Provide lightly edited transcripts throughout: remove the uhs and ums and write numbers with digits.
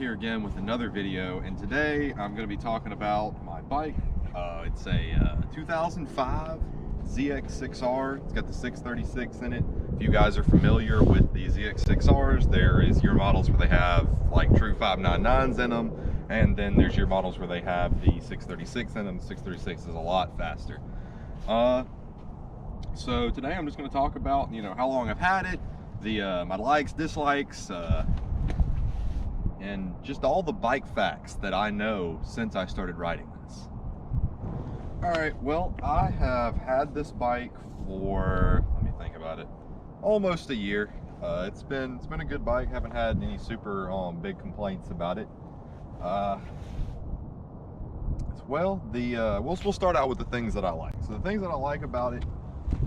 here again with another video, and today I'm going to be talking about my bike. It's a 2005 ZX-6R. It's got the 636 in it. If you guys are familiar with the ZX-6Rs, there is your models where they have like true 599s in them, and then there's your models where they have the 636 in them. The 636 is a lot faster. So today I'm just going to talk about, how long I've had it, my likes, dislikes, and just all the bike facts that I know since I started riding this. Alright, well, I have had this bike for, let me think about it, almost a year. It's been a good bike. Haven't had any super big complaints about it. Well, we'll start out with the things that I like. So the things that I like about it,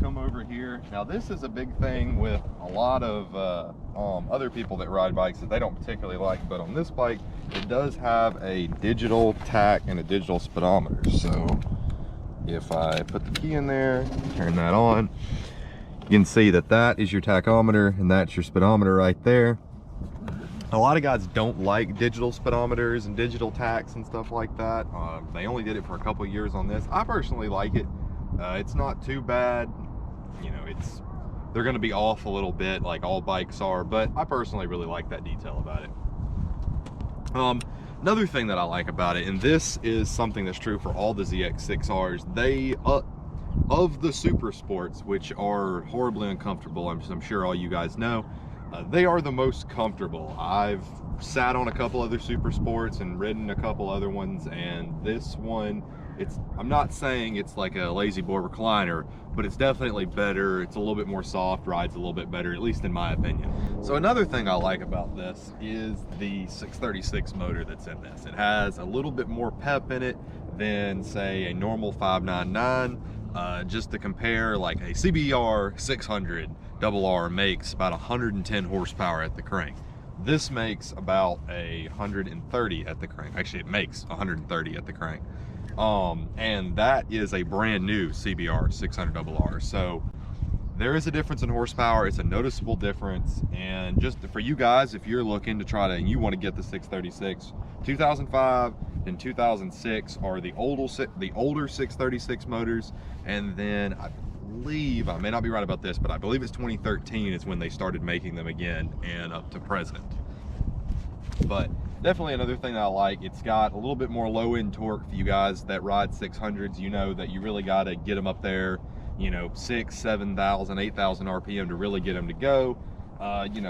come over here. Now this is a big thing with a lot of other people that ride bikes that they don't particularly like, but on this bike it does have a digital tach and a digital speedometer. So if I put the key in there, turn that on, you can see that that is your tachometer and that's your speedometer right there. A lot of guys don't like digital speedometers and digital tachs and stuff like that. They only did it for a couple years on this. I personally like it. It's not too bad. They're going to be off a little bit like all bikes are, but I personally really like that detail about it. Another thing that I like about it, and this is something that's true for all the ZX-6Rs, they of the super sports, which are horribly uncomfortable, I'm sure all you guys know, they are the most comfortable. I've sat on a couple other super sports and ridden a couple other ones, and this one, I'm not saying it's like a lazy boy recliner, but it's definitely better. It's a little bit more soft, rides a little bit better, at least in my opinion. So another thing I like about this is the 636 motor that's in this. It has a little bit more pep in it than, say, a normal 599. Just to compare, like a CBR 600 RR makes about 110 horsepower at the crank. This makes about 130 at the crank. Actually, it makes 130 at the crank. And that is a brand new CBR 600 RR. So there is a difference in horsepower. It's a noticeable difference. And just for you guys, if you're looking to try to, and you want to get the 636, 2005 and 2006 are the older 636 motors. And then I believe, I may not be right about this, but I believe it's 2013 is when they started making them again, and up to present. But definitely another thing that I like, it's got a little bit more low-end torque. For you guys that ride 600s, you know that you really got to get them up there, 6,000, 7,000, 8,000 RPM to really get them to go.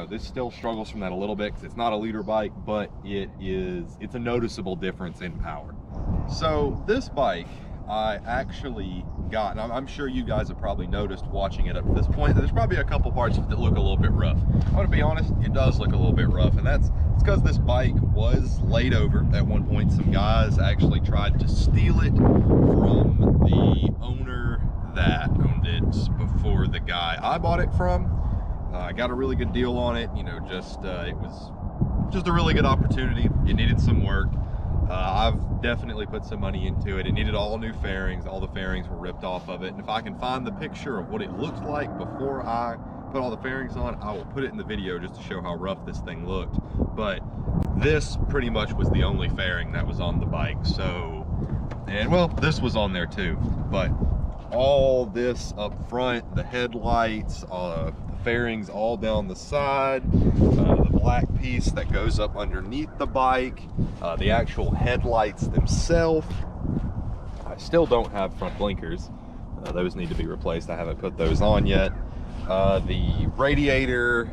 This still struggles from that a little bit because it's not a liter bike, but it's a noticeable difference in power. So this bike I actually got, and I'm sure you guys have probably noticed watching it up to this point, there's probably a couple parts that look a little bit rough. I'm gonna be honest, it does look a little bit rough, and it's because this bike was laid over at one point. Some guys actually tried to steal it from the owner that owned it before the guy I bought it from. I got a really good deal on it, it was just a really good opportunity. It needed some work. I've definitely put some money into it. It needed all new fairings. All the fairings were ripped off of it. And if I can find the picture of what it looked like before I put all the fairings on, I will put it in the video just to show how rough this thing looked. But this pretty much was the only fairing that was on the bike. So, and well, this was on there too. But all this up front, the headlights, the fairings all down the side, the black piece that goes up underneath the bike, the actual headlights themselves. I still don't have front blinkers. Those need to be replaced. I haven't put those on yet. The radiator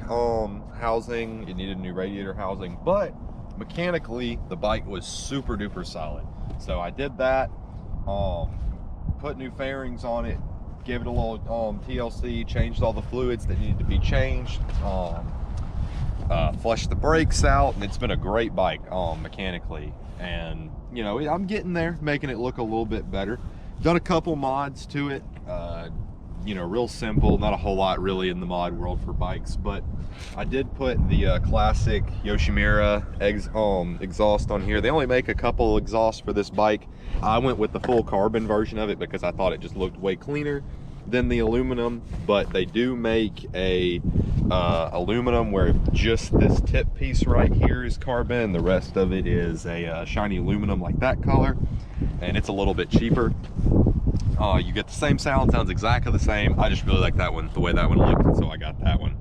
housing, it needed a new radiator housing, but mechanically the bike was super duper solid. So I did that, put new fairings on it, gave it a little TLC, changed all the fluids that needed to be changed, flushed the brakes out, and it's been a great bike mechanically. And I'm getting there, making it look a little bit better. Done a couple mods to it, real simple, not a whole lot really in the mod world for bikes, but I did put the classic Yoshimura exhaust on here. They only make a couple exhausts for this bike. I went with the full carbon version of it because I thought it just looked way cleaner than the aluminum, but they do make a aluminum, where just this tip piece right here is carbon. The rest of it is a shiny aluminum like that color, and it's a little bit cheaper. You get the same sound, sounds exactly the same. I just really like that one, the way that one looked, and so I got that one.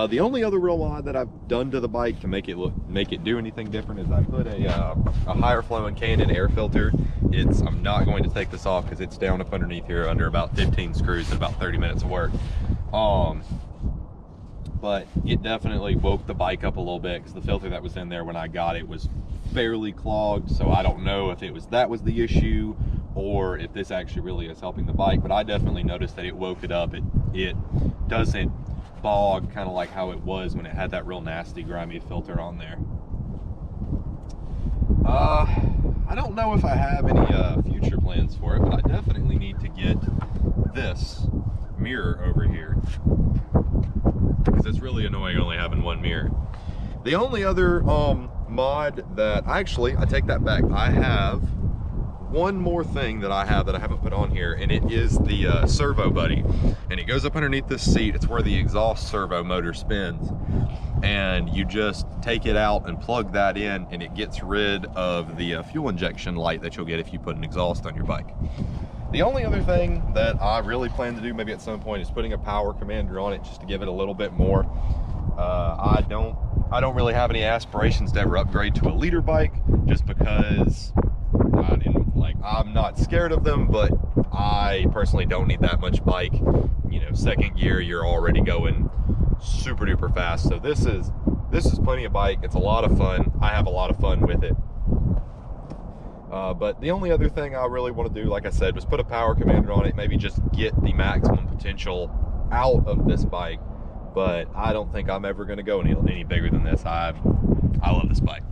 The only other real mod that I've done to the bike to make it do anything different is I put a higher flowing Canon air filter. I'm not going to take this off because it's down up underneath here under about 15 screws in about 30 minutes of work. But it definitely woke the bike up a little bit because the filter that was in there when I got it was fairly clogged. So I don't know if that was the issue or if this actually really is helping the bike, but I definitely noticed that it woke it up. It doesn't bog kind of like how it was when it had that real nasty grimy filter on there. I don't know if I have any future plans for it, but I definitely need to get this mirror over here because it's really annoying only having one mirror. The only other mod that I take that back. I have one more thing that I haven't put on here, and it is the servo buddy, and it goes up underneath this seat. It's where the exhaust servo motor spins, and you just take it out and plug that in, and it gets rid of the fuel injection light that you'll get if you put an exhaust on your bike. The only other thing that I really plan to do maybe at some point is putting a power commander on it just to give it a little bit more. I don't really have any aspirations to ever upgrade to a liter bike, just because I'm not scared of them, but I personally don't need that much bike. You know, second gear, you're already going super duper fast. So this is plenty of bike. It's a lot of fun. I have a lot of fun with it. But the only other thing I really want to do, like I said, was put a power commander on it, maybe just get the maximum potential out of this bike. But I don't think I'm ever going to go any bigger than this. I love this bike.